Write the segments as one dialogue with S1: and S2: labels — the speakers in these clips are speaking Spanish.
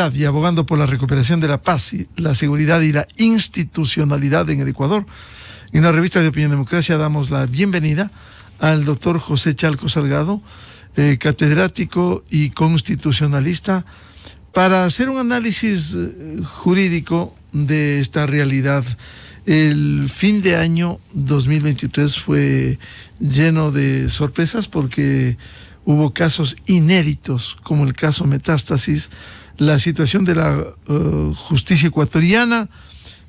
S1: y abogando por la recuperación de la paz, y la seguridad y la institucionalidad en el Ecuador. En la revista de Opinión Democracia damos la bienvenida al doctor José Chalco Salgado, catedrático y constitucionalista, para hacer un análisis jurídico de esta realidad. El fin de año 2023 fue lleno de sorpresas porque hubo casos inéditos, como el caso Metástasis, la situación de la justicia ecuatoriana,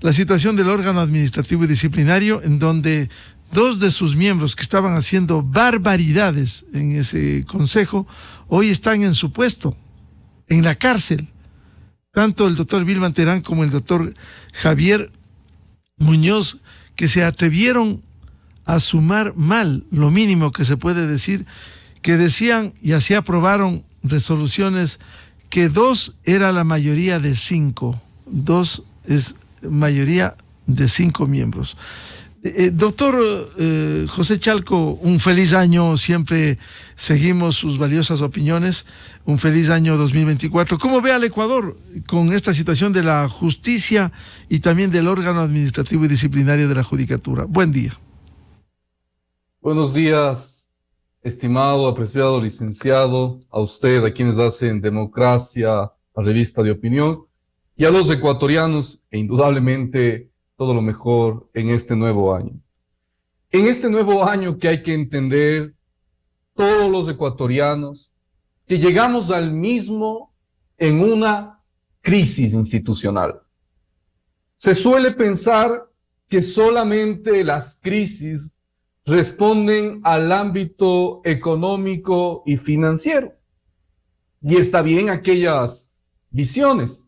S1: la situación del órgano administrativo y disciplinario, en donde dos de sus miembros que estaban haciendo barbaridades en ese consejo, hoy están en su puesto, en la cárcel. Tanto el doctor Vilman Terán como el doctor Javier Muñoz, que se atrevieron a sumar mal, lo mínimo que se puede decir, que decían y así aprobaron resoluciones que 2 era la mayoría de 5. 2 es mayoría de 5 miembros. Doctor José Chalco, un feliz año, siempre seguimos sus valiosas opiniones, un feliz año 2024. ¿Cómo ve al Ecuador con esta situación de la justicia y también del órgano administrativo y disciplinario de la Judicatura? Buen día.
S2: Buenos días, estimado, apreciado licenciado, a usted, a quienes hacen Democracia, la revista de opinión, y a los ecuatorianos, e indudablemente todo lo mejor en este nuevo año. En este nuevo año que hay que entender todos los ecuatorianos que llegamos al mismo en una crisis institucional. Se suele pensar que solamente las crisis responden al ámbito económico y financiero. Y está bien aquellas visiones,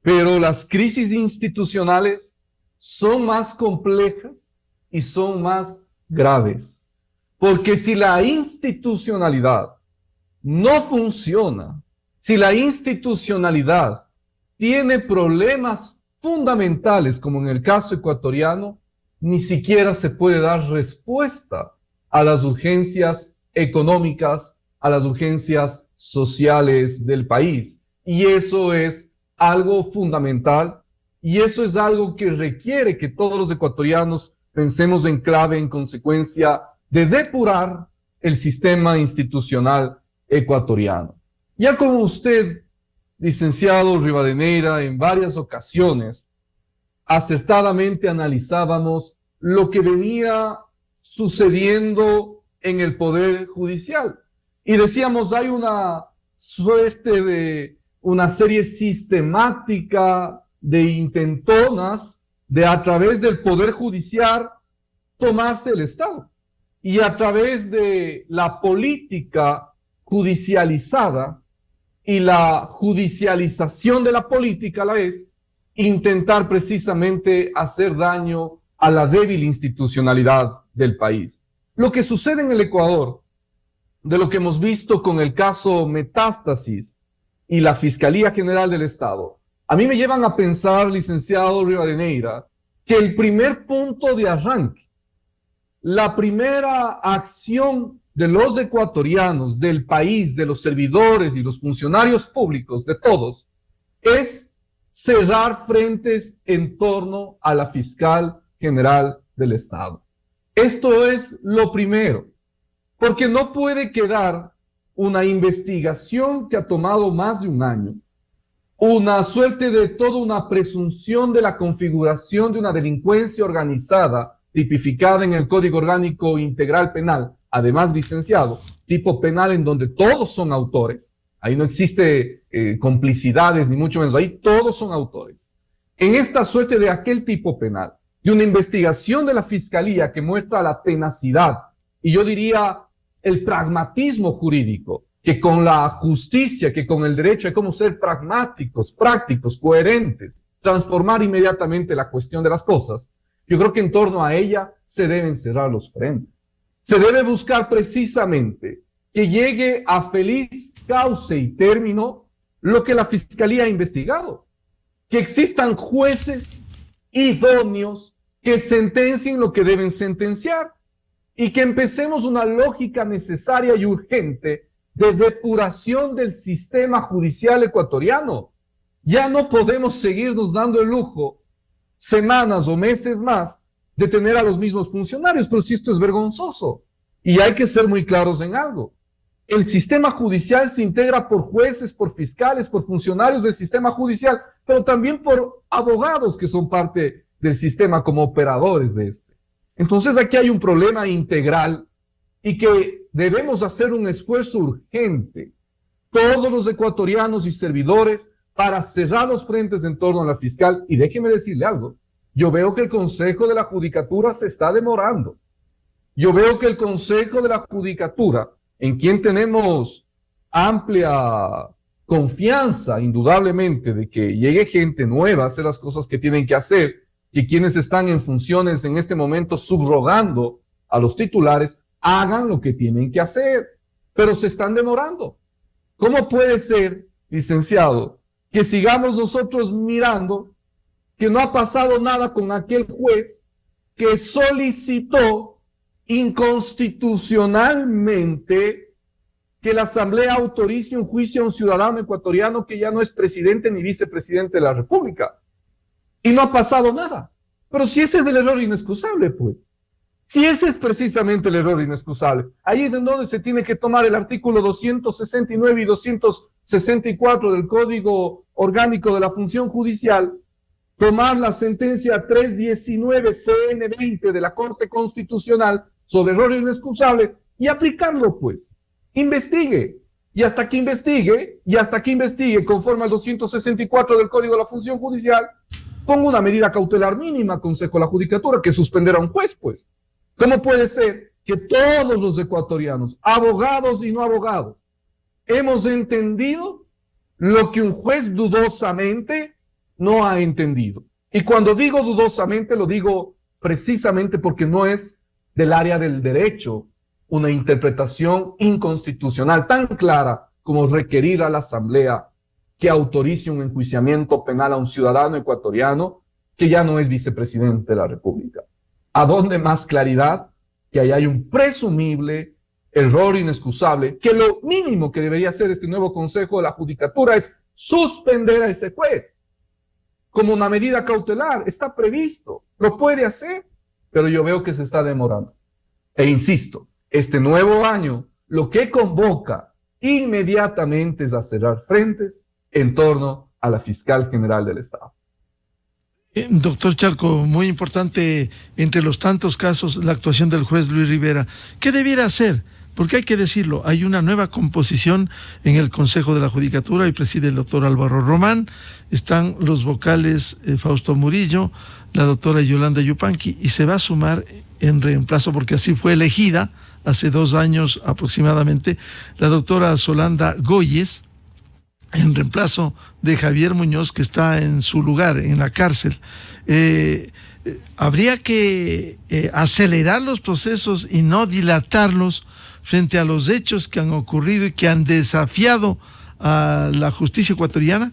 S2: pero las crisis institucionales son más complejas y son más graves. Porque si la institucionalidad no funciona, si la institucionalidad tiene problemas fundamentales, como en el caso ecuatoriano, ni siquiera se puede dar respuesta a las urgencias económicas, a las urgencias sociales del país. Y eso es algo fundamental, y eso es algo que requiere que todos los ecuatorianos pensemos en clave, en consecuencia de depurar el sistema institucional ecuatoriano. Ya como usted, licenciado Rivadeneira, en varias ocasiones acertadamente analizábamos lo que venía sucediendo en el Poder Judicial. Y decíamos, hay una serie sistemática de intentonas de a través del Poder Judicial tomarse el Estado. Y a través de la política judicializada y la judicialización de la política a la vez, intentar precisamente hacer daño a la débil institucionalidad del país. Lo que sucede en el Ecuador, de lo que hemos visto con el caso Metástasis y la Fiscalía General del Estado, a mí me llevan a pensar, licenciado Rivadeneira, que el primer punto de arranque, la primera acción de los ecuatorianos, del país, de los servidores y los funcionarios públicos, de todos, es cerrar frentes en torno a la Fiscal General del Estado. Esto es lo primero, porque no puede quedar una investigación que ha tomado más de un año, una suerte de toda una presunción de la configuración de una delincuencia organizada tipificada en el Código Orgánico Integral Penal, además licenciado, tipo penal en donde todos son autores. Ahí no existe complicidades, ni mucho menos. Ahí todos son autores. En esta suerte de aquel tipo penal, de una investigación de la Fiscalía que muestra la tenacidad, y yo diría el pragmatismo jurídico, que con la justicia, que con el derecho hay como ser pragmáticos, prácticos, coherentes, transformar inmediatamente la cuestión de las cosas. Yo creo que en torno a ella se deben cerrar los frentes. Se debe buscar precisamente que llegue a feliz cauce y término lo que la Fiscalía ha investigado. Que existan jueces idóneos que sentencien lo que deben sentenciar y que empecemos una lógica necesaria y urgente de depuración del sistema judicial ecuatoriano. Ya no podemos seguirnos dando el lujo, semanas o meses más, de tener a los mismos funcionarios, pero si esto es vergonzoso. Y hay que ser muy claros en algo. El sistema judicial se integra por jueces, por fiscales, por funcionarios del sistema judicial, pero también por abogados que son parte del sistema como operadores de este. Entonces aquí hay un problema integral y que debemos hacer un esfuerzo urgente, todos los ecuatorianos y servidores, para cerrar los frentes en torno a la fiscal. Y déjeme decirle algo, yo veo que el Consejo de la Judicatura se está demorando. Yo veo que el Consejo de la Judicatura, en quien tenemos amplia confianza, indudablemente, de que llegue gente nueva a hacer las cosas que tienen que hacer, que quienes están en funciones en este momento subrogando a los titulares, hagan lo que tienen que hacer, pero se están demorando. ¿Cómo puede ser, licenciado, que sigamos nosotros mirando que no ha pasado nada con aquel juez que solicitó inconstitucionalmente que la Asamblea autorice un juicio a un ciudadano ecuatoriano que ya no es presidente ni vicepresidente de la República? Y no ha pasado nada. Pero si ese es el error inexcusable, pues. Si ese es precisamente el error inexcusable, ahí es en donde se tiene que tomar el artículo 269 y 264 del Código Orgánico de la Función Judicial, tomar la sentencia 319 CN20 de la Corte Constitucional sobre error inexcusable y aplicarlo, pues. Investigue. Y hasta que investigue, conforme al 264 del Código de la Función Judicial, ponga una medida cautelar mínima, Consejo de la Judicatura, que suspender a un juez, pues. ¿Cómo puede ser que todos los ecuatorianos, abogados y no abogados, hemos entendido lo que un juez dudosamente no ha entendido? Y cuando digo dudosamente, lo digo precisamente porque no es del área del derecho una interpretación inconstitucional tan clara como requerir a la Asamblea que autorice un enjuiciamiento penal a un ciudadano ecuatoriano que ya no es vicepresidente de la República. ¿A dónde más claridad que ahí hay un presumible error inexcusable, que lo mínimo que debería hacer este nuevo Consejo de la Judicatura es suspender a ese juez como una medida cautelar? Está previsto, lo puede hacer, pero yo veo que se está demorando. E insisto, este nuevo año lo que convoca inmediatamente es a cerrar frentes en torno a la fiscal general del Estado.
S1: Doctor Chalco, muy importante entre los tantos casos la actuación del juez Luis Rivera. ¿Qué debiera hacer? Porque hay que decirlo, hay una nueva composición en el Consejo de la Judicatura y preside el doctor Álvaro Román, están los vocales Fausto Murillo, la doctora Yolanda Yupanqui, y se va a sumar en reemplazo, porque así fue elegida hace 2 años aproximadamente, la doctora Solanda Goyes, en reemplazo de Javier Muñoz, que está en su lugar, en la cárcel. Habría que acelerar los procesos y no dilatarlos frente a los hechos que han ocurrido y que han desafiado a la justicia ecuatoriana.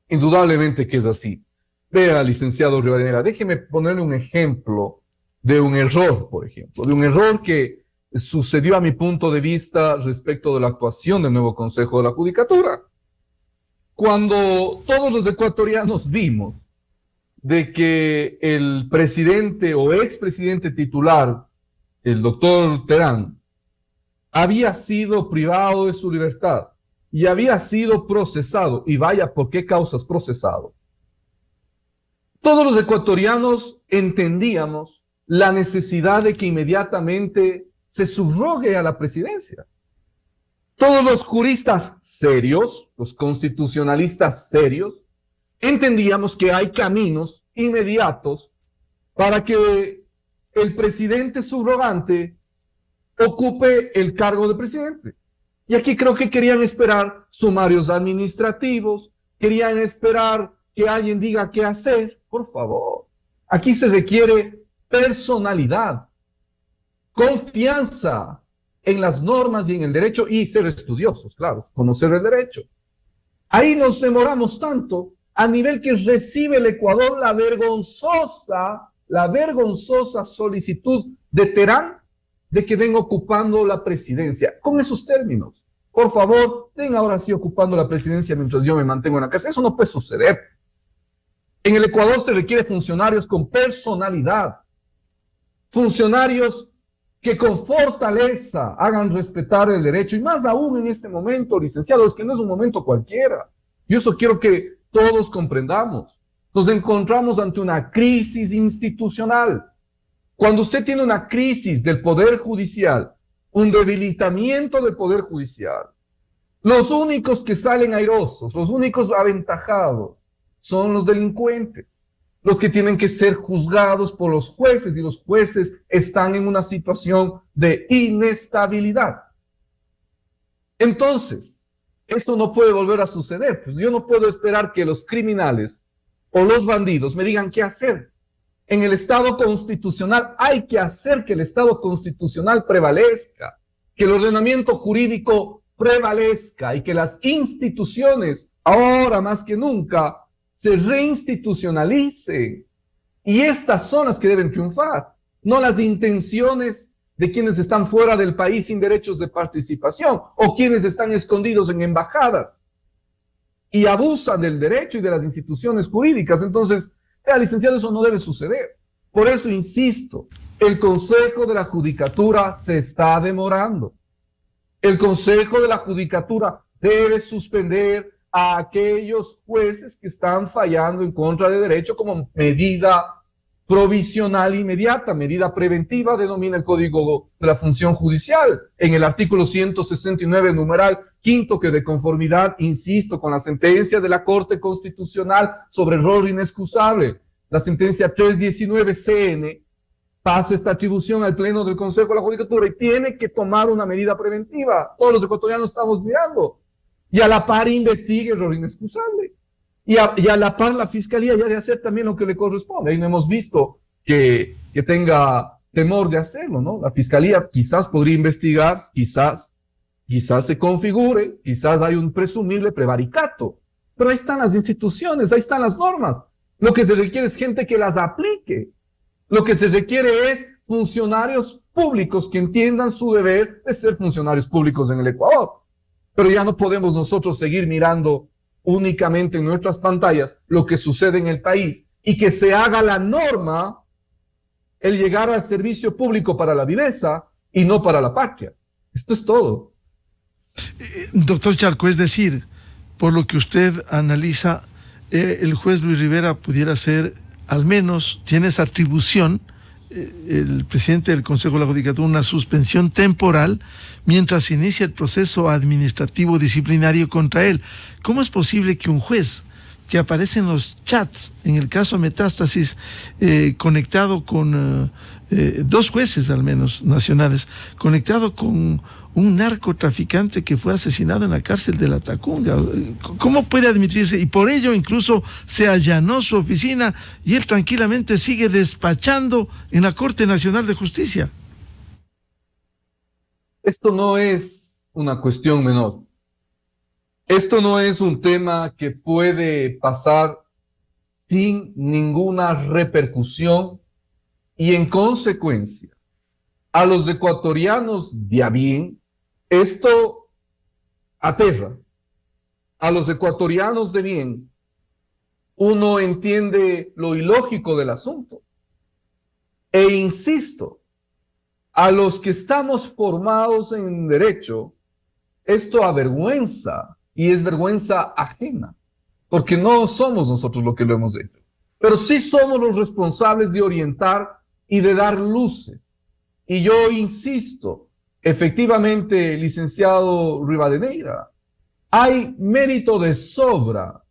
S2: Indudablemente que es así. Vea, licenciado Rivadeneira, déjeme ponerle un ejemplo de un error, por ejemplo, de un error que sucedió a mi punto de vista respecto de la actuación del nuevo Consejo de la Judicatura. Cuando todos los ecuatorianos vimos de que el presidente o expresidente titular, el doctor Terán, había sido privado de su libertad y había sido procesado, y vaya por qué causas procesado, todos los ecuatorianos entendíamos la necesidad de que inmediatamente se subrogue a la presidencia. Todos los juristas serios, los constitucionalistas serios, entendíamos que hay caminos inmediatos para que el presidente subrogante ocupe el cargo de presidente. Y aquí creo que querían esperar sumarios administrativos, querían esperar que alguien diga qué hacer. Por favor, aquí se requiere personalidad, confianza en las normas y en el derecho, y ser estudiosos, claro, conocer el derecho. Ahí nos demoramos tanto a nivel que recibe el Ecuador la vergonzosa solicitud de Terán de que venga ocupando la presidencia, con esos términos. por favor, estén ahora sí ocupando la presidencia mientras yo me mantengo en la cárcel. Eso no puede suceder. En el Ecuador se requiere funcionarios con personalidad, funcionarios que con fortaleza hagan respetar el derecho, y más aún en este momento, licenciados, que no es un momento cualquiera. Yo eso quiero que todos comprendamos. Nos encontramos ante una crisis institucional. Cuando usted tiene una crisis del Poder Judicial, un debilitamiento del Poder Judicial, los únicos que salen airosos, los únicos aventajados, son los delincuentes, los que tienen que ser juzgados por los jueces, y los jueces están en una situación de inestabilidad. Entonces, esto no puede volver a suceder. Pues yo no puedo esperar que los criminales o los bandidos me digan qué hacer. En el Estado constitucional hay que hacer que el Estado constitucional prevalezca, que el ordenamiento jurídico prevalezca y que las instituciones, ahora más que nunca, se reinstitucionalicen. Y estas son las que deben triunfar, no las intenciones de quienes están fuera del país sin derechos de participación o quienes están escondidos en embajadas y abusan del derecho y de las instituciones jurídicas. Entonces, licenciado, eso no debe suceder. Por eso insisto, el Consejo de la Judicatura se está demorando. El Consejo de la Judicatura debe suspender a aquellos jueces que están fallando en contra de derecho como medida provisional inmediata, medida preventiva, denomina el Código de la Función Judicial, en el artículo 169, numeral quinto, que de conformidad, insisto, con la sentencia de la Corte Constitucional sobre error inexcusable, la sentencia 319 CN, pasa esta atribución al Pleno del Consejo de la Judicatura y tiene que tomar una medida preventiva. Todos los ecuatorianos estamos mirando. Y a la par investigue error inexcusable. Y a la par la Fiscalía ya de hacer también lo que le corresponde. Ahí no hemos visto que tenga temor de hacerlo, ¿no? La Fiscalía quizás podría investigar, quizás se configure, quizás hay un presumible prevaricato. Pero ahí están las instituciones, ahí están las normas. Lo que se requiere es gente que las aplique. Lo que se requiere es funcionarios públicos que entiendan su deber de ser funcionarios públicos en el Ecuador. Pero ya no podemos nosotros seguir mirando únicamente en nuestras pantallas lo que sucede en el país y que se haga la norma el llegar al servicio público para la viveza y no para la patria. Esto es todo.
S1: Doctor Chalco, es decir, por lo que usted analiza, el juez Luis Rivera pudiera ser, al menos, tiene esa atribución, el presidente del Consejo de la Judicatura, una suspensión temporal mientras se inicia el proceso administrativo disciplinario contra él. ¿Cómo es posible que un juez que aparece en los chats, en el caso Metástasis, conectado con dos jueces al menos nacionales, conectado con un narcotraficante que fue asesinado en la cárcel de La Tacunga? ¿Cómo puede admitirse? Y por ello incluso se allanó su oficina y él tranquilamente sigue despachando en la Corte Nacional de Justicia.
S2: Esto no es una cuestión menor. Esto no es un tema que puede pasar sin ninguna repercusión y en consecuencia a los ecuatorianos de a bien, esto aterra. A los ecuatorianos de bien, uno entiende lo ilógico del asunto. E insisto, a los que estamos formados en derecho, esto avergüenza y es vergüenza ajena, porque no somos nosotros los que lo hemos hecho, pero sí somos los responsables de orientar y de dar luces. Y yo insisto, efectivamente, licenciado Rivadeneira, hay mérito de sobra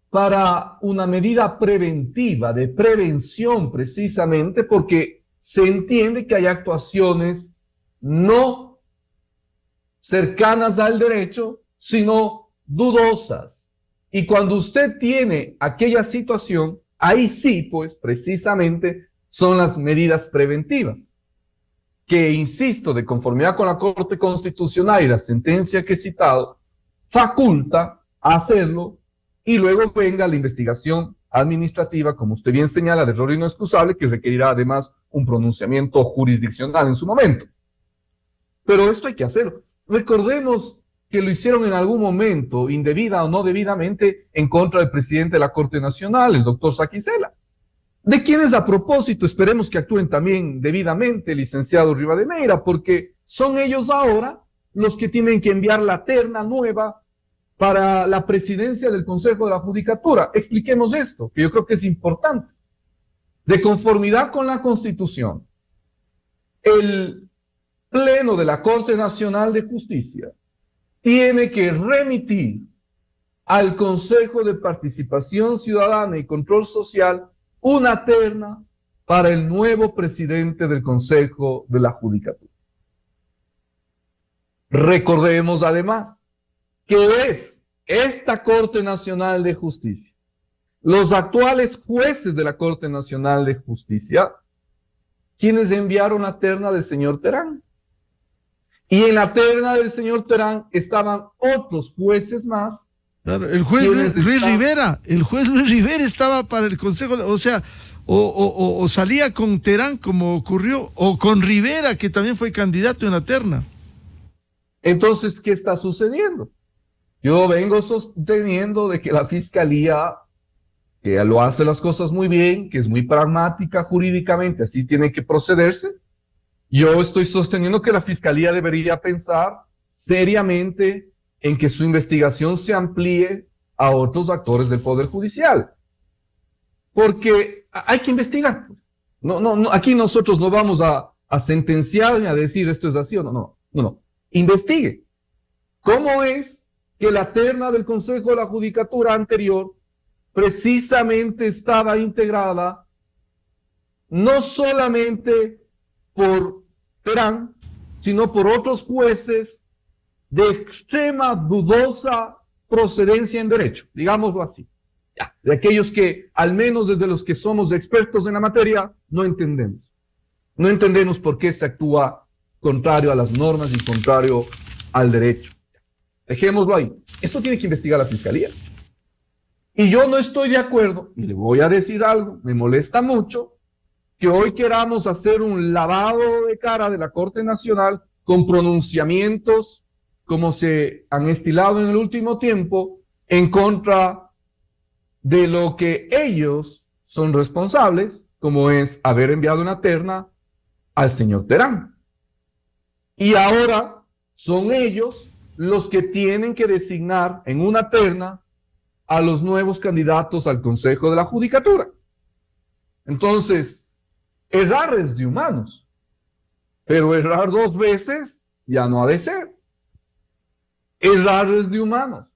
S2: para una medida preventiva, de prevención precisamente, porque se entiende que hay actuaciones no cercanas al derecho, sino dudosas. Y cuando usted tiene aquella situación, ahí sí, pues, precisamente son las medidas preventivas, que, insisto, de conformidad con la Corte Constitucional y la sentencia que he citado, faculta a hacerlo y luego venga la investigación administrativa, como usted bien señala, de error inexcusable, que requerirá además un pronunciamiento jurisdiccional en su momento. Pero esto hay que hacerlo. Recordemos que lo hicieron en algún momento, indebida o no debidamente, en contra del presidente de la Corte Nacional, el doctor Saquicela. De quienes, a propósito, esperemos que actúen también debidamente, licenciado Rivadeneira, porque son ellos ahora los que tienen que enviar la terna nueva para la presidencia del Consejo de la Judicatura. Expliquemos esto, que yo creo que es importante. De conformidad con la Constitución, el Pleno de la Corte Nacional de Justicia tiene que remitir al Consejo de Participación Ciudadana y Control Social una terna para el nuevo presidente del Consejo de la Judicatura. Recordemos además que es esta Corte Nacional de Justicia, los actuales jueces de la Corte Nacional de Justicia, quienes enviaron la terna del señor Terán. Y en la terna del señor Terán estaban otros jueces más.
S1: Claro, el juez Luis Rivera, el juez Luis Rivera estaba para el Consejo, o sea, o salía con Terán como ocurrió, o con Rivera, que también fue candidato en la terna.
S2: Entonces, ¿qué está sucediendo? Yo vengo sosteniendo de que la Fiscalía, que lo hace las cosas muy bien, que es muy pragmática jurídicamente, así tiene que procederse. Yo estoy sosteniendo que la Fiscalía debería pensar seriamente en que su investigación se amplíe a otros actores del Poder Judicial. Porque hay que investigar. No, aquí nosotros no vamos a sentenciar ni a decir esto es así o no. Investigue. ¿Cómo es que la terna del Consejo de la Judicatura anterior precisamente estaba integrada no solamente por Terán, sino por otros jueces de extrema dudosa procedencia en derecho, digámoslo así? De aquellos que, al menos desde los que somos expertos en la materia, no entendemos. No entendemos por qué se actúa contrario a las normas y contrario al derecho. Dejémoslo ahí. Eso tiene que investigar la Fiscalía. Y yo no estoy de acuerdo, y le voy a decir algo, me molesta mucho, que hoy queramos hacer un lavado de cara de la Corte Nacional con pronunciamientos como se han estilado en el último tiempo en contra de lo que ellos son responsables, como es haber enviado una terna al señor Terán. Y ahora son ellos los que tienen que designar en una terna a los nuevos candidatos al Consejo de la Judicatura. Entonces, errar es de humanos, pero errar dos veces ya no ha de ser. Errar es de humanos,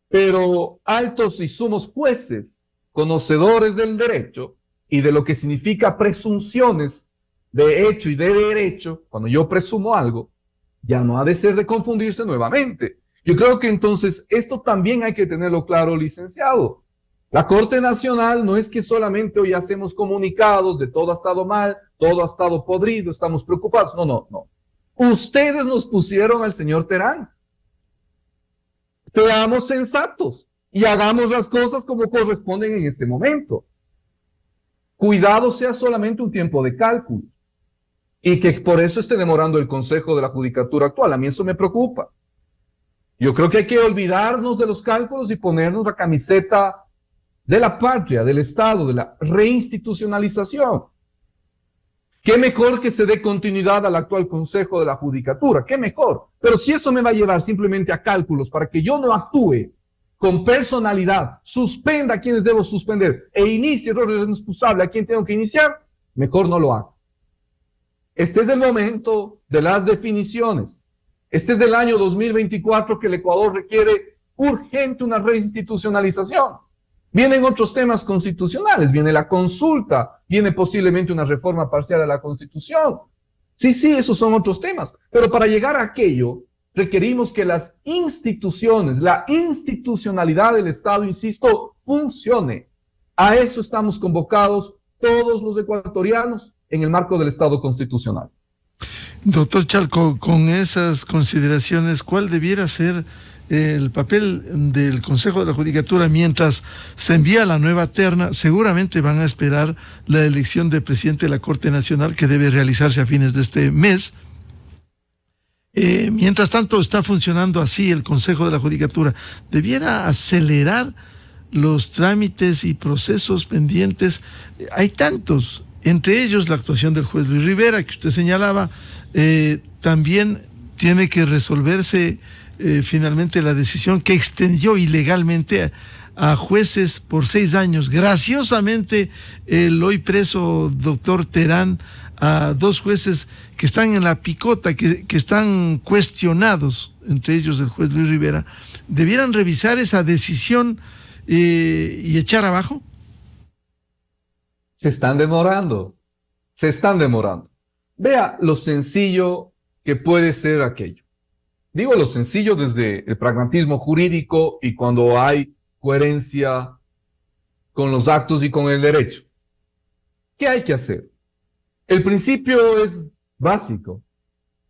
S2: pero altos y sumos jueces, conocedores del derecho y de lo que significa presunciones de hecho y de derecho, cuando yo presumo algo, ya no ha de ser de confundirse nuevamente. Yo creo que entonces esto también hay que tenerlo claro, licenciado. La Corte Nacional no es que solamente hoy hacemos comunicados de todo ha estado mal, todo ha estado podrido, estamos preocupados. No. Ustedes nos pusieron al señor Terán. Seamos sensatos y hagamos las cosas como corresponden en este momento. Cuidado sea solamente un tiempo de cálculo y que por eso esté demorando el Consejo de la Judicatura actual. A mí eso me preocupa. Yo creo que hay que olvidarnos de los cálculos y ponernos la camiseta de la patria, del Estado, de la reinstitucionalización. Qué mejor que se dé continuidad al actual Consejo de la Judicatura, qué mejor. Pero si eso me va a llevar simplemente a cálculos para que yo no actúe con personalidad, suspenda a quienes debo suspender e inicie errores responsables a quien tengo que iniciar, mejor no lo hago. Este es el momento de las definiciones. Este es del año 2024 que el Ecuador requiere urgente una reinstitucionalización. Vienen otros temas constitucionales, viene la consulta, viene posiblemente una reforma parcial de la Constitución. Sí, esos son otros temas. Pero para llegar a aquello, requerimos que las instituciones, la institucionalidad del Estado, insisto, funcione. A eso estamos convocados todos los ecuatorianos en el marco del Estado constitucional.
S1: Doctor Chalco, con esas consideraciones, ¿cuál debiera ser el papel del Consejo de la Judicatura mientras se envía la nueva terna? Seguramente van a esperar la elección del presidente de la Corte Nacional, que debe realizarse a fines de este mes. Mientras tanto está funcionando así el Consejo de la Judicatura. Debiera acelerar los trámites y procesos pendientes. Hay tantos, entre ellos la actuación del juez Luis Rivera, que usted señalaba. También tiene que resolverse finalmente la decisión que extendió ilegalmente a jueces por 6 años. Graciosamente, el hoy preso doctor Terán, a 2 jueces que están en la picota, que están cuestionados, entre ellos el juez Luis Rivera, debieran revisar esa decisión y echar abajo.
S2: Se están demorando, se están demorando. Vea lo sencillo que puede ser aquello. Digo lo sencillo desde el pragmatismo jurídico y cuando hay coherencia con los actos y con el derecho. ¿Qué hay que hacer? El principio es básico.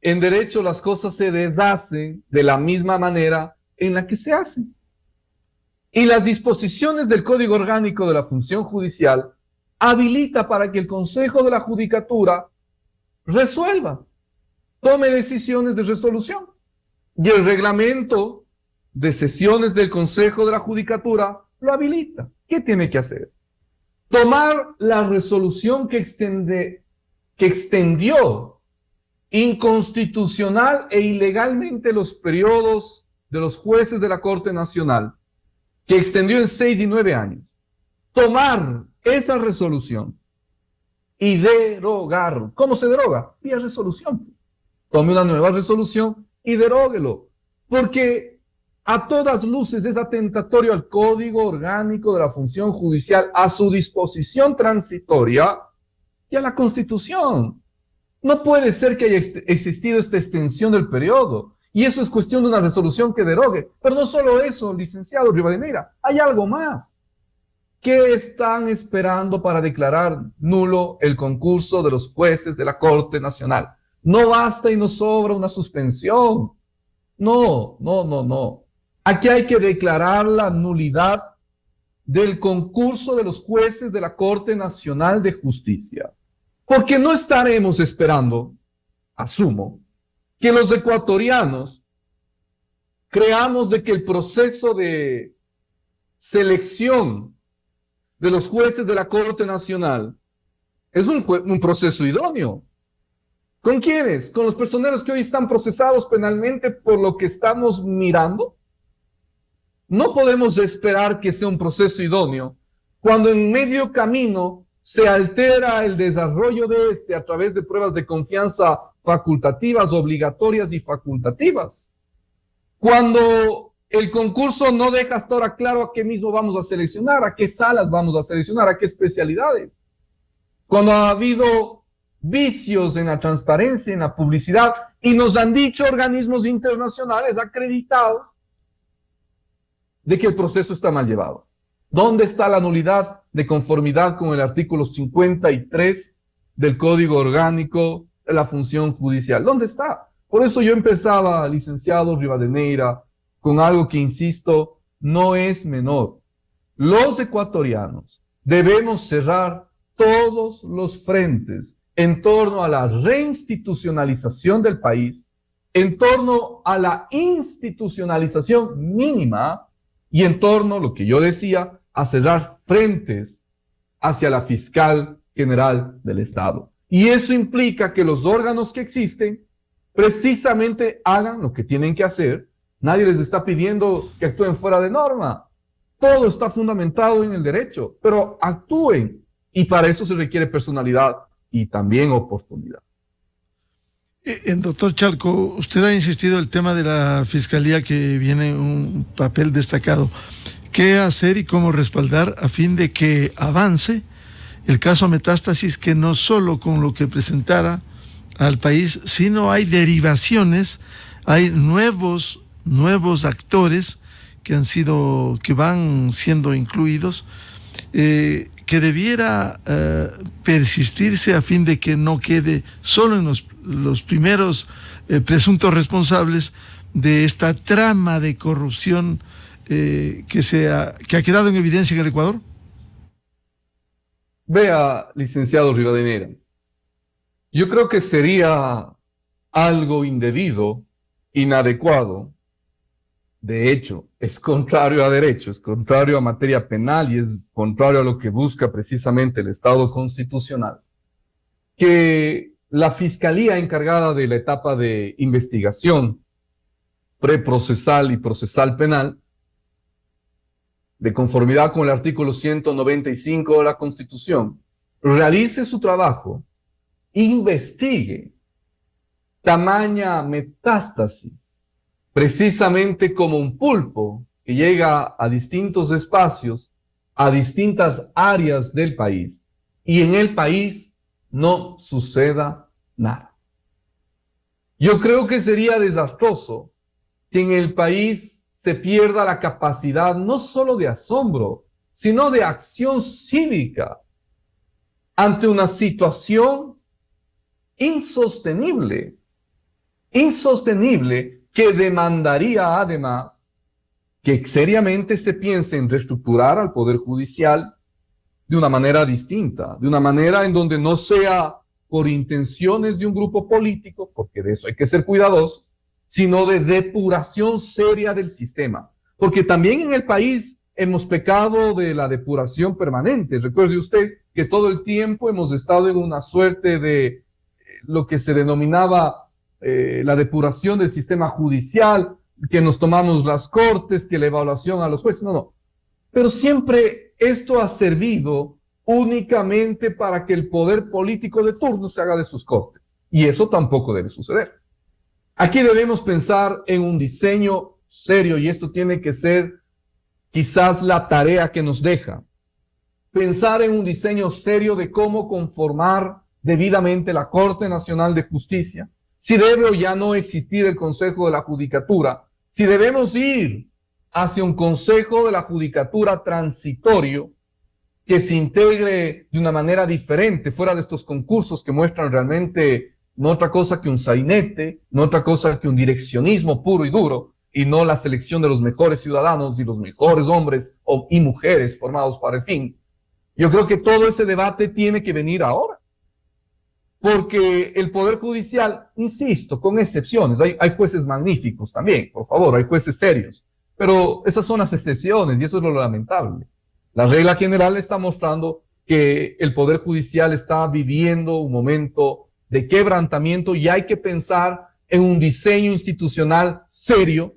S2: En derecho las cosas se deshacen de la misma manera en la que se hacen. Y las disposiciones del Código Orgánico de la Función Judicial habilita para que el Consejo de la Judicatura resuelva, tome decisiones de resolución. Y el reglamento de sesiones del Consejo de la Judicatura lo habilita. ¿Qué tiene que hacer? Tomar la resolución que extendió inconstitucional e ilegalmente los periodos de los jueces de la Corte Nacional, que extendió en 6 y 9 años. Tomar esa resolución y derogar. ¿Cómo se deroga? Vía resolución. Tome una nueva resolución y deróguelo, porque a todas luces es atentatorio al Código Orgánico de la Función Judicial, a su disposición transitoria y a la Constitución. No puede ser que haya existido esta extensión del periodo, y eso es cuestión de una resolución que derogue. Pero no solo eso, licenciado Rivadeneira, hay algo más. ¿Qué están esperando para declarar nulo el concurso de los jueces de la Corte Nacional? No basta y no sobra una suspensión. No. Aquí hay que declarar la nulidad del concurso de los jueces de la Corte Nacional de Justicia. Porque no estaremos esperando, asumo, que los ecuatorianos creamos de que el proceso de selección de los jueces de la Corte Nacional es un proceso idóneo. ¿Con quiénes? ¿Con los personeros que hoy están procesados penalmente por lo que estamos mirando? No podemos esperar que sea un proceso idóneo cuando en medio camino se altera el desarrollo de este a través de pruebas de confianza facultativas, obligatorias y facultativas. Cuando el concurso no deja hasta ahora claro a qué mismo vamos a seleccionar, a qué salas vamos a seleccionar, a qué especialidades. Cuando ha habido vicios en la transparencia, en la publicidad, y nos han dicho organismos internacionales acreditados de que el proceso está mal llevado. ¿Dónde está la nulidad de conformidad con el artículo 53 del Código Orgánico de la Función Judicial? ¿Dónde está? Por eso yo empezaba, licenciado Rivadeneira, con algo que, insisto, no es menor. Los ecuatorianos debemos cerrar todos los frentes en torno a la reinstitucionalización del país, en torno a la institucionalización mínima y en torno, lo que yo decía, a cerrar frentes hacia la fiscal general del Estado. Y eso implica que los órganos que existen precisamente hagan lo que tienen que hacer. Nadie les está pidiendo que actúen fuera de norma. Todo está fundamentado en el derecho, pero actúen. Y para eso se requiere personalidad y también oportunidad.
S1: Doctor Chalco, usted ha insistido en el tema de la Fiscalía, que viene un papel destacado. ¿Qué hacer y cómo respaldar a fin de que avance el caso Metástasis, que no solo con lo que presentara al país, sino hay derivaciones, hay nuevos actores que van siendo incluidos, que debiera persistirse a fin de que no quede solo en los primeros presuntos responsables de esta trama de corrupción que ha quedado en evidencia en el Ecuador?
S2: Vea, licenciado Rivadeneira, yo creo que sería algo indebido inadecuado. De hecho, es contrario a derecho, es contrario a materia penal y es contrario a lo que busca precisamente el Estado constitucional, que la Fiscalía encargada de la etapa de investigación preprocesal y procesal penal, de conformidad con el artículo 195 de la Constitución, realice su trabajo, investigue tamaña metástasis, precisamente como un pulpo que llega a distintos espacios, a distintas áreas del país, y en el país no suceda nada. Yo creo que sería desastroso que en el país se pierda la capacidad no solo de asombro, sino de acción cívica ante una situación insostenible que demandaría además que seriamente se piense en reestructurar al Poder Judicial de una manera distinta, de una manera en donde no sea por intenciones de un grupo político, porque de eso hay que ser cuidadosos, sino de depuración seria del sistema. Porque también en el país hemos pecado de la depuración permanente. Recuerde usted que todo el tiempo hemos estado en una suerte de lo que se denominaba la depuración del sistema judicial, que nos tomamos las cortes, que la evaluación a los jueces, no. Pero siempre esto ha servido únicamente para que el poder político de turno se haga de sus cortes. Y eso tampoco debe suceder. Aquí debemos pensar en un diseño serio, y esto tiene que ser quizás la tarea que nos deja. Pensar en un diseño serio de cómo conformar debidamente la Corte Nacional de Justicia, si debe o ya no existir el Consejo de la Judicatura, si debemos ir hacia un Consejo de la Judicatura transitorio que se integre de una manera diferente, fuera de estos concursos que muestran realmente no otra cosa que un sainete, no otra cosa que un direccionismo puro y duro, y no la selección de los mejores ciudadanos y los mejores hombres y mujeres formados para el fin. Yo creo que todo ese debate tiene que venir ahora. Porque el Poder Judicial, insisto, con excepciones, hay jueces magníficos también, por favor, hay jueces serios, pero esas son las excepciones y eso es lo lamentable. La regla general está mostrando que el Poder Judicial está viviendo un momento de quebrantamiento y hay que pensar en un diseño institucional serio.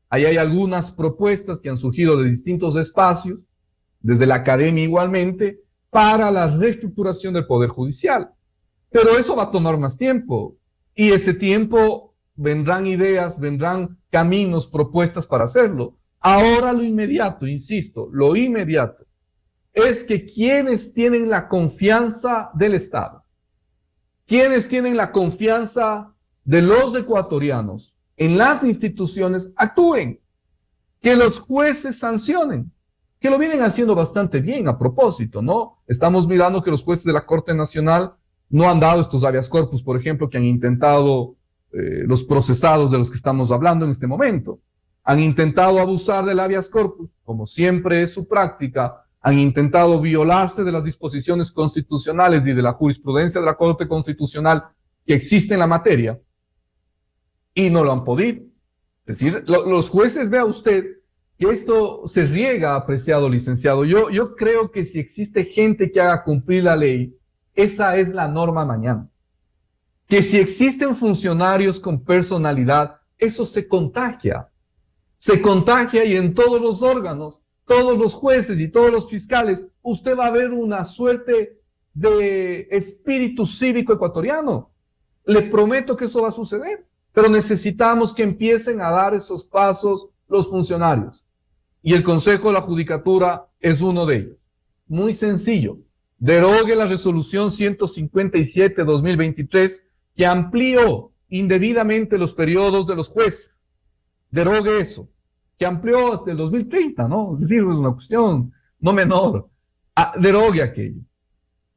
S2: Ahí hay algunas propuestas que han surgido de distintos espacios, desde la academia igualmente, para la reestructuración del Poder Judicial. Pero eso va a tomar más tiempo y ese tiempo vendrán ideas, vendrán caminos, propuestas para hacerlo. Ahora lo inmediato, insisto, lo inmediato es que quienes tienen la confianza del Estado, quienes tienen la confianza de los ecuatorianos en las instituciones, actúen, que los jueces sancionen, que lo vienen haciendo bastante bien a propósito, ¿no? Estamos mirando que los jueces de la Corte Nacional no han dado estos habeas corpus, por ejemplo, que han intentado los procesados de los que estamos hablando en este momento. Han intentado abusar del habeas corpus, como siempre es su práctica, han intentado violarse de las disposiciones constitucionales y de la jurisprudencia de la Corte Constitucional que existe en la materia, y no lo han podido. Es decir, los jueces, vea usted, que esto se riega, apreciado licenciado. Yo creo que si existe gente que haga cumplir la ley, esa es la norma mañana. Que si existen funcionarios con personalidad, eso se contagia y en todos los órganos, todos los jueces y todos los fiscales, usted va a ver una suerte de espíritu cívico ecuatoriano. Le prometo que eso va a suceder, pero necesitamos que empiecen a dar esos pasos los funcionarios. Y el Consejo de la Judicatura es uno de ellos. Muy sencillo. Derogue la resolución 157-2023 que amplió indebidamente los periodos de los jueces. Derogue eso, que amplió hasta el 2030, ¿no? Es decir, es una cuestión no menor. Derogue aquello.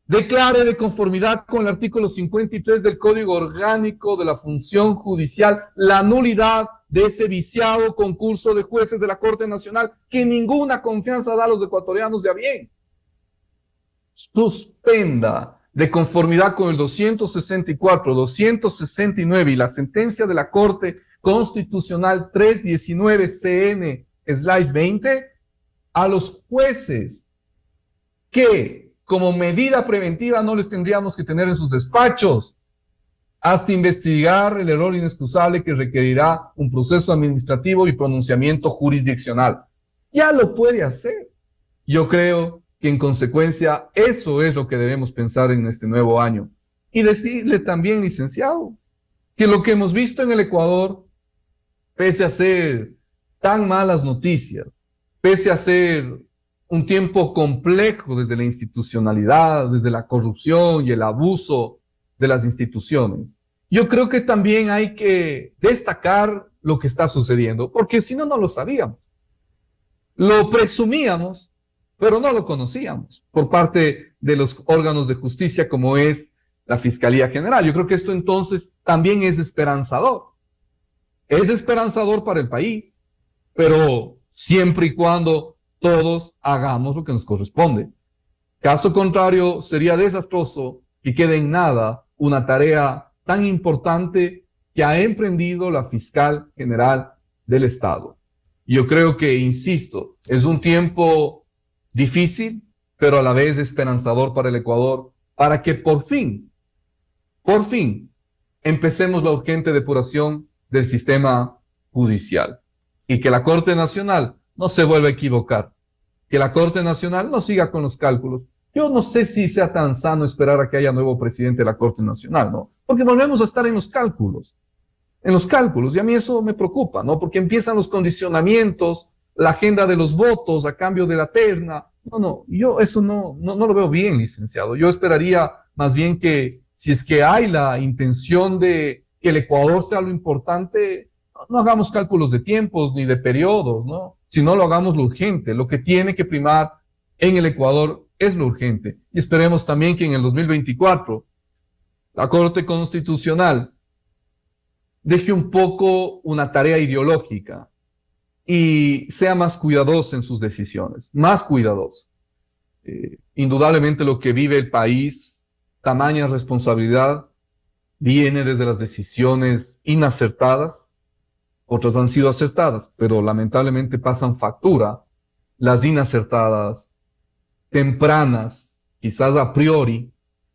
S2: Declare de conformidad con el artículo 53 del Código Orgánico de la Función Judicial la nulidad de ese viciado concurso de jueces de la Corte Nacional que ninguna confianza da a los ecuatorianos de a bien. Suspenda de conformidad con el 264, 269 y la sentencia de la Corte Constitucional 319 CN/20 a los jueces que como medida preventiva no les tendríamos que tener en sus despachos hasta investigar el error inexcusable que requerirá un proceso administrativo y pronunciamiento jurisdiccional. Ya lo puede hacer. Yo creo que en consecuencia eso es lo que debemos pensar en este nuevo año. Y decirle también, licenciado, que lo que hemos visto en el Ecuador, pese a ser tan malas noticias, pese a ser un tiempo complejo desde la institucionalidad, desde la corrupción y el abuso de las instituciones, yo creo que también hay que destacar lo que está sucediendo, porque si no, no lo sabíamos. Lo presumíamos, pero no lo conocíamos por parte de los órganos de justicia como es la Fiscalía General. Yo creo que esto entonces también es esperanzador. Es esperanzador para el país, pero siempre y cuando todos hagamos lo que nos corresponde. Caso contrario, sería desastroso que quede en nada una tarea tan importante que ha emprendido la Fiscal General del Estado. Yo creo que, insisto, es un tiempo difícil, pero a la vez esperanzador para el Ecuador, para que por fin, empecemos la urgente depuración del sistema judicial y que la Corte Nacional no se vuelva a equivocar, que la Corte Nacional no siga con los cálculos. Yo no sé si sea tan sano esperar a que haya nuevo presidente de la Corte Nacional, ¿no? Porque volvemos a estar en los cálculos, y a mí eso me preocupa, ¿no? Porque empiezan los condicionamientos, la agenda de los votos a cambio de la terna. No, yo eso no lo veo bien, licenciado. Yo esperaría más bien que si es que hay la intención de que el Ecuador sea lo importante, no hagamos cálculos de tiempos ni de periodos, ¿no? Sino lo hagamos lo urgente. Lo que tiene que primar en el Ecuador es lo urgente. Y esperemos también que en el 2024 la Corte Constitucional deje un poco una tarea ideológica y sea más cuidadosa en sus decisiones, más cuidadosa. Indudablemente lo que vive el país, tamaña responsabilidad, viene desde las decisiones inacertadas, otras han sido acertadas, pero lamentablemente pasan factura las inacertadas, tempranas, quizás a priori,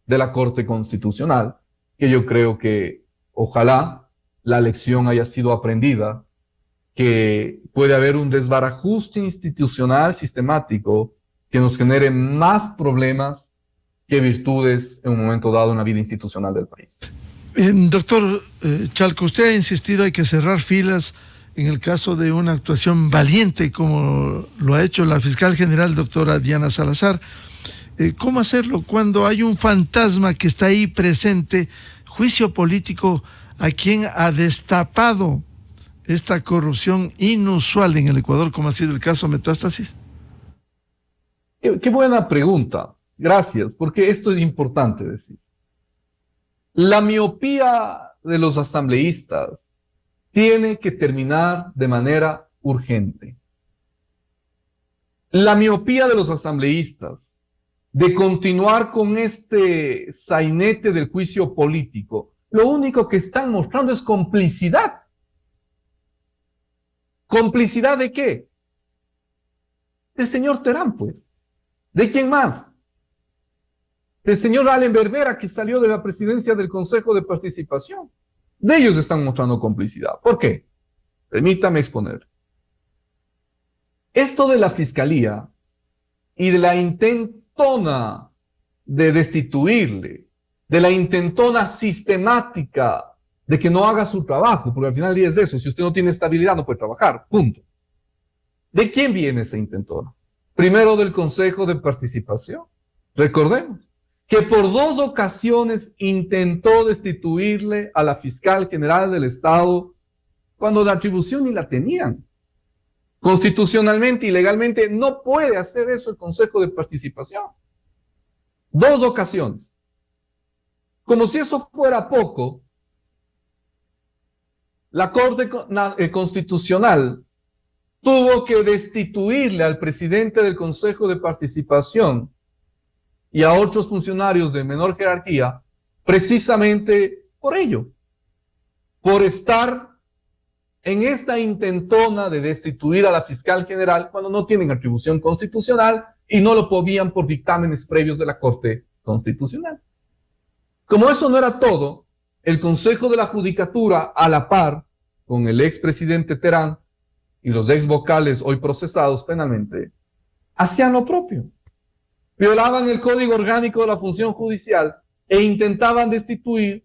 S2: de la Corte Constitucional, que yo creo que ojalá la lección haya sido aprendida, que puede haber un desbarajuste institucional sistemático que nos genere más problemas que virtudes en un momento dado en la vida institucional del país.
S1: Doctor Chalco, usted ha insistido hay que cerrar filas en el caso de una actuación valiente como lo ha hecho la fiscal general doctora Diana Salazar. ¿Cómo hacerlo cuando hay un fantasma que está ahí presente, juicio político a quien ha destapado esta corrupción inusual en el Ecuador, como ha sido el caso Metástasis?
S2: Qué buena pregunta. Gracias, porque esto es importante decir. La miopía de los asambleístas tiene que terminar de manera urgente. La miopía de los asambleístas de continuar con este sainete del juicio político, lo único que están mostrando es complicidad. ¿Complicidad de qué? Del señor Terán, pues. ¿De quién más? Del señor Allen Berbera, que salió de la presidencia del Consejo de Participación. De ellos están mostrando complicidad. ¿Por qué? Permítame exponer. Esto de la Fiscalía y de la intentona de destituirle, de la intentona sistemática de que no haga su trabajo, porque al final del día es eso, si usted no tiene estabilidad no puede trabajar, punto. ¿De quién viene esa intentona? Primero del Consejo de Participación. Recordemos que por 2 ocasiones intentó destituirle a la fiscal general del Estado cuando la atribución ni la tenían. Constitucionalmente y legalmente no puede hacer eso el Consejo de Participación. 2 ocasiones. Como si eso fuera poco, la Corte Constitucional tuvo que destituirle al presidente del Consejo de Participación y a otros funcionarios de menor jerarquía precisamente por ello, por estar en esta intentona de destituir a la fiscal general cuando no tienen atribución constitucional y no lo podían por dictámenes previos de la Corte Constitucional. Como eso no era todo, el Consejo de la Judicatura, a la par con el expresidente Terán y los ex vocales hoy procesados penalmente, hacían lo propio. Violaban el Código Orgánico de la Función Judicial e intentaban destituir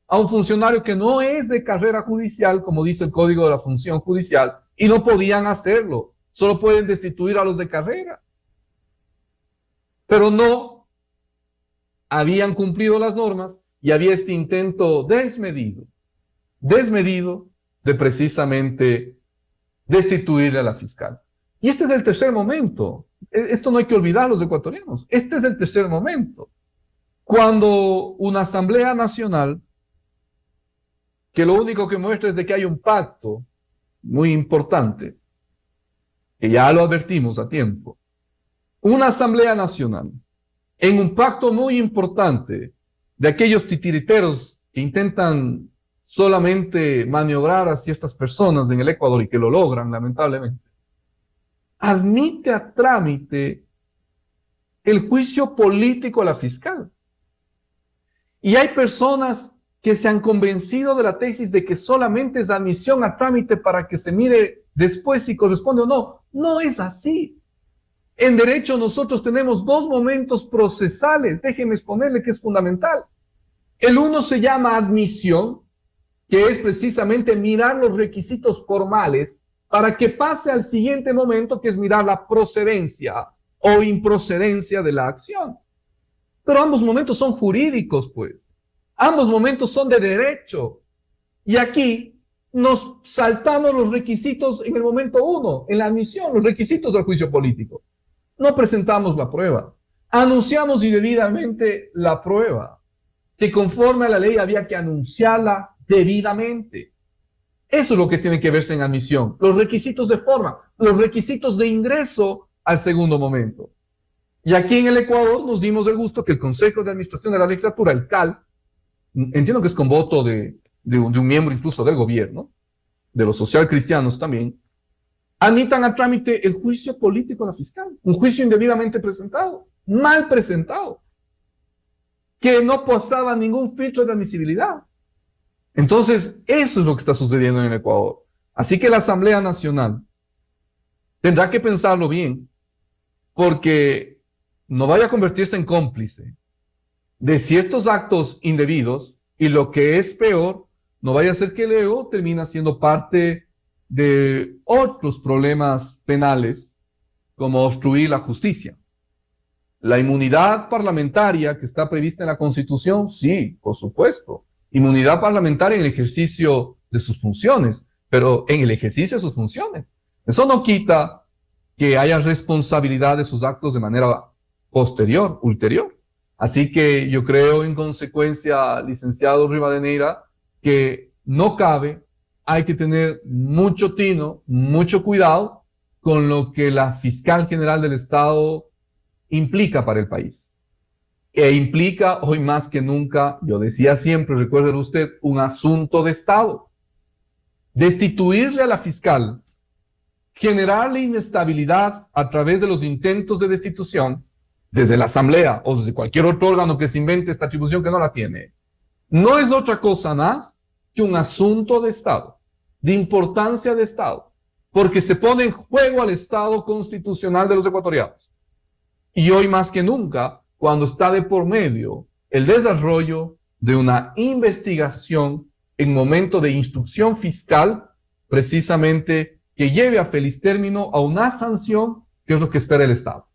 S2: a un funcionario que no es de carrera judicial, como dice el Código de la Función Judicial, y no podían hacerlo. Solo pueden destituir a los de carrera. Pero no habían cumplido las normas y había este intento desmedido de precisamente destituir a la fiscal. Y este es el tercer momento. Esto no hay que olvidar los ecuatorianos. Este es el tercer momento. Cuando una Asamblea Nacional, que lo único que muestra es de que hay un pacto muy importante, que ya lo advertimos a tiempo, una Asamblea Nacional en un pacto muy importante de aquellos titiriteros que intentan solamente maniobrar a ciertas personas en el Ecuador y que lo logran, lamentablemente, admite a trámite el juicio político a la fiscal. Y hay personas que se han convencido de la tesis de que solamente es admisión a trámite para que se mire después si corresponde o no. No es así. En derecho nosotros tenemos dos momentos procesales, déjenme exponerle que es fundamental. El uno se llama admisión, que es precisamente mirar los requisitos formales para que pase al siguiente momento, que es mirar la procedencia o improcedencia de la acción. Pero ambos momentos son jurídicos, pues. Ambos momentos son de derecho. Y aquí nos saltamos los requisitos en el momento uno, en la admisión, los requisitos del juicio político. No presentamos la prueba. Anunciamos indebidamente la prueba, que conforme a la ley había que anunciarla debidamente. Eso es lo que tiene que verse en admisión. Los requisitos de forma, los requisitos de ingreso al segundo momento. Y aquí en el Ecuador nos dimos el gusto que el Consejo de Administración de la Legislatura, el CAL, entiendo que es con voto de un miembro incluso del gobierno, de los socialcristianos también, admitan a trámite el juicio político a la fiscal, un juicio indebidamente presentado, mal presentado, que no pasaba ningún filtro de admisibilidad. Entonces, eso es lo que está sucediendo en el Ecuador. Así que la Asamblea Nacional tendrá que pensarlo bien, porque no vaya a convertirse en cómplice de ciertos actos indebidos y lo que es peor, no vaya a ser que luego termine siendo parte de otros problemas penales como obstruir la justicia. La inmunidad parlamentaria que está prevista en la Constitución, sí, por supuesto. Inmunidad parlamentaria en el ejercicio de sus funciones, pero en el ejercicio de sus funciones. Eso no quita que haya responsabilidad de sus actos de manera posterior, ulterior. Así que yo creo, en consecuencia, licenciado Rivadeneira, que no cabe, hay que tener mucho tino, mucho cuidado con lo que la fiscal general del Estado implica para el país. E implica hoy más que nunca, yo decía siempre, recuerde usted, un asunto de Estado. Destituirle a la fiscal, generarle inestabilidad a través de los intentos de destitución, desde la Asamblea o desde cualquier otro órgano que se invente esta atribución que no la tiene, no es otra cosa más que un asunto de Estado, de importancia de Estado, porque se pone en juego al Estado constitucional de los ecuatorianos. Y hoy más que nunca, cuando está de por medio el desarrollo de una investigación en momento de instrucción fiscal, precisamente que lleve a feliz término a una sanción, que es lo que espera el Estado.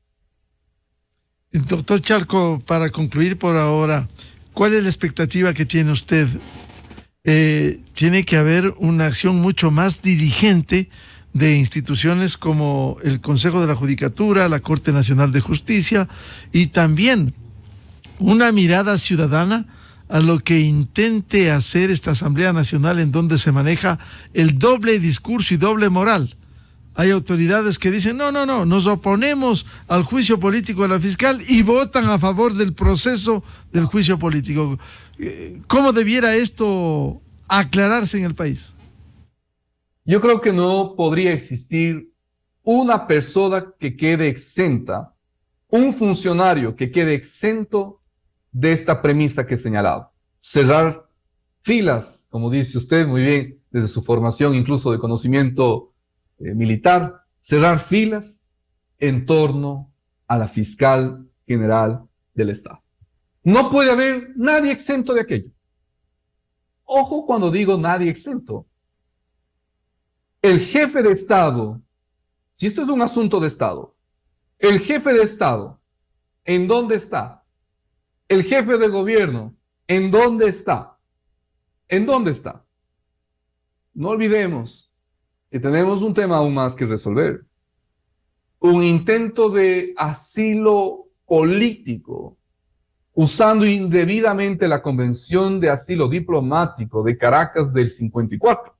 S1: Doctor Chalco, para concluir por ahora, ¿cuál es la expectativa que tiene usted? Tiene que haber una acción mucho más diligente de instituciones como el Consejo de la Judicatura, la Corte Nacional de Justicia, y también una mirada ciudadana a lo que intente hacer esta Asamblea Nacional, en donde se maneja el doble discurso y doble moral. Hay autoridades que dicen, no, nos oponemos al juicio político de la fiscal y votan a favor del proceso del juicio político. ¿Cómo debiera esto aclararse en el país?
S2: Yo creo que no podría existir una persona que quede exenta, un funcionario que quede exento de esta premisa que he señalado. Cerrar filas, como dice usted muy bien, desde su formación incluso de conocimiento militar, cerrar filas en torno a la fiscal general del Estado. No puede haber nadie exento de aquello. Ojo cuando digo nadie exento. El jefe de Estado, si esto es un asunto de Estado, el jefe de Estado, ¿en dónde está? El jefe de gobierno, ¿en dónde está? ¿En dónde está? No olvidemos que tenemos un tema aún más que resolver. Un intento de asilo político, usando indebidamente la Convención de Asilo Diplomático de Caracas del 54.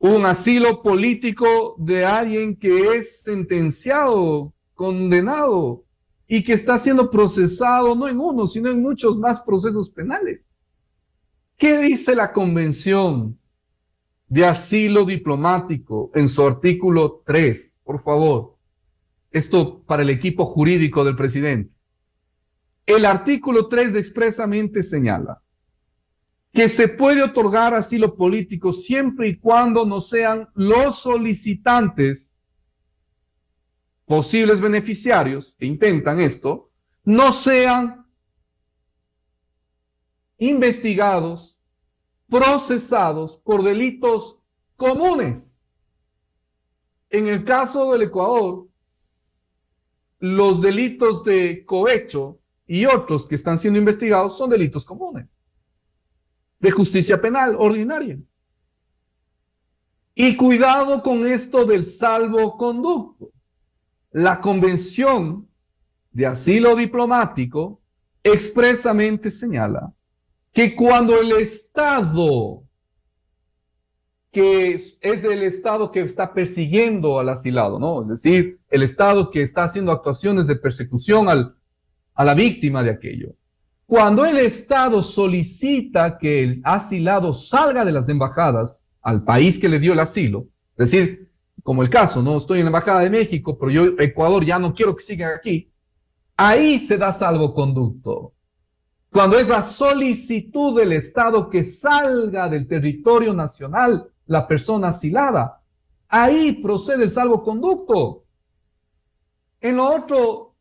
S2: Un asilo político de alguien que es sentenciado, condenado y que está siendo procesado no en uno, sino en muchos más procesos penales. ¿Qué dice la Convención de Asilo Diplomático en su artículo 3? Por favor, esto para el equipo jurídico del presidente. El artículo 3 expresamente señala que se puede otorgar asilo político siempre y cuando no sean los solicitantes, posibles beneficiarios que intentan esto, no sean investigados, procesados por delitos comunes. En el caso del Ecuador, los delitos de cohecho y otros que están siendo investigados son delitos comunes, de justicia penal ordinaria. Y cuidado con esto del salvoconducto. La Convención de Asilo Diplomático expresamente señala que cuando el Estado, que es el Estado que está persiguiendo al asilado, ¿no? Es decir, el Estado que está haciendo actuaciones de persecución a la víctima de aquello. Cuando el Estado solicita que el asilado salga de las embajadas al país que le dio el asilo, es decir, como el caso, no estoy en la Embajada de México, pero yo, Ecuador, ya no quiero que sigan aquí, ahí se da salvoconducto. Cuando es la solicitud del Estado que salga del territorio nacional la persona asilada, ahí procede el salvoconducto. En lo otro,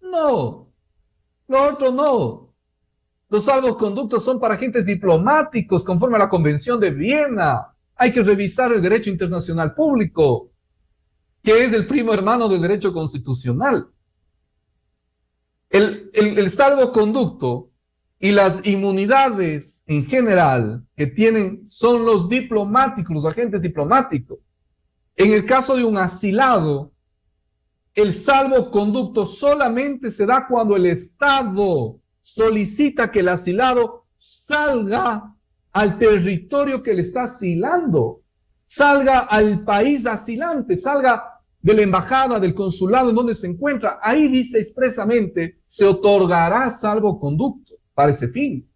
S2: no. Lo otro, no. Los salvoconductos son para agentes diplomáticos conforme a la Convención de Viena. Hay que revisar el derecho internacional público, que es el primo hermano del derecho constitucional. El salvoconducto y las inmunidades en general que tienen son los diplomáticos, los agentes diplomáticos. En el caso de un asilado, el salvoconducto solamente se da cuando el Estado solicita que el asilado salga al territorio que le está asilando, salga al país asilante, salga de la embajada, del consulado en donde se encuentra. Ahí dice expresamente, se otorgará salvoconducto para ese fin.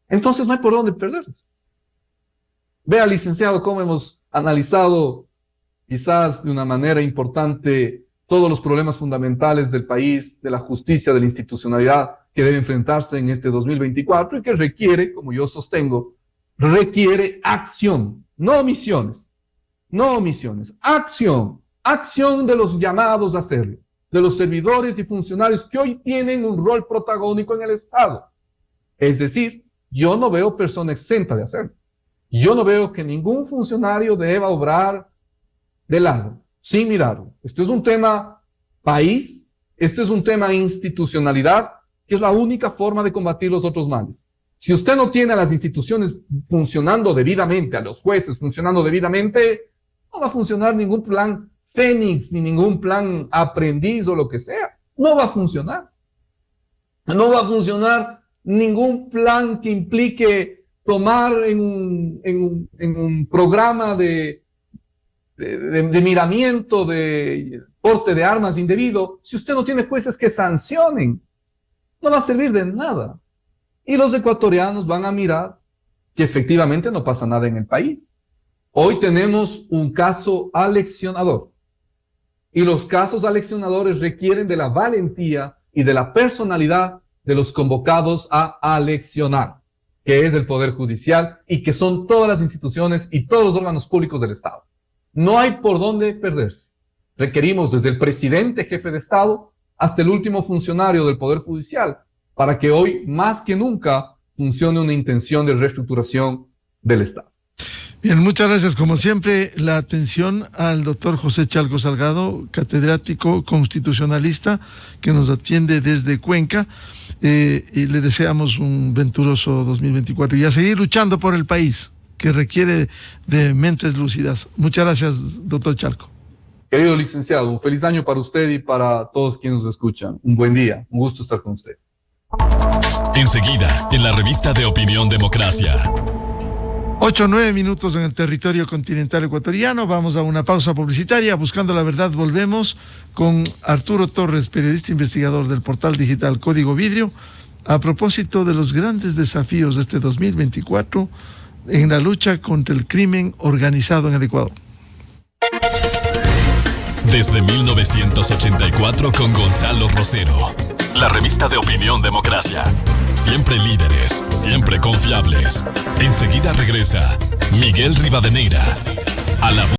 S2: Entonces no hay por dónde perderlos. Vea, licenciado, cómo hemos analizado quizás de una manera importante todos los problemas fundamentales del país, de la justicia, de la institucionalidad que debe enfrentarse en este 2024 y que requiere, como yo sostengo, requiere acción, no omisiones, no omisiones, acción de los llamados a hacerlo, de los servidores y funcionarios que hoy tienen un rol protagónico en el Estado. Es decir, yo no veo persona exenta de hacerlo. Yo no veo que ningún funcionario deba obrar de lado, sin mirarlo. Esto es un tema país, esto es un tema institucionalidad, que es la única forma de combatir los otros males. Si usted no tiene a las instituciones funcionando debidamente, a los jueces funcionando debidamente, no va a funcionar ningún plan Fénix, ni ningún plan aprendiz o lo que sea. No va a funcionar. No va a funcionar ningún plan que implique tomar en un programa de miramiento, de porte de armas indebido, si usted no tiene jueces que sancionen, no va a servir de nada. Y los ecuatorianos van a mirar que efectivamente no pasa nada en el país. Hoy tenemos un caso aleccionador. Y los casos aleccionadores requieren de la valentía y de la personalidad de los convocados a aleccionar, que es el Poder Judicial y que son todas las instituciones y todos los órganos públicos del Estado. No hay por dónde perderse. Requerimos desde el presidente, jefe de Estado, hasta el último funcionario del Poder Judicial, para que hoy, más que nunca, funcione una intención de reestructuración del Estado.
S1: Bien, muchas gracias. Como siempre, la atención al doctor José Chalco Salgado, catedrático constitucionalista, que nos atiende desde Cuenca, y le deseamos un venturoso 2024 y a seguir luchando por el país, que requiere de mentes lúcidas. Muchas gracias, doctor Chalco.
S2: Querido licenciado, un feliz año para usted y para todos quienes nos escuchan. Un buen día, un gusto estar con usted.
S3: Enseguida, en la revista de Opinión Democracia.
S1: 8 o 9 minutos en el territorio continental ecuatoriano. Vamos a una pausa publicitaria. Buscando la verdad, volvemos con Arturo Torres, periodista investigador del portal digital Código Vidrio, a propósito de los grandes desafíos de este 2024 en la lucha contra el crimen organizado en el Ecuador.
S3: Desde 1984 con Gonzalo Rosero. La revista de Opinión Democracia. Siempre líderes, siempre confiables. Enseguida regresa Miguel Rivadeneira a la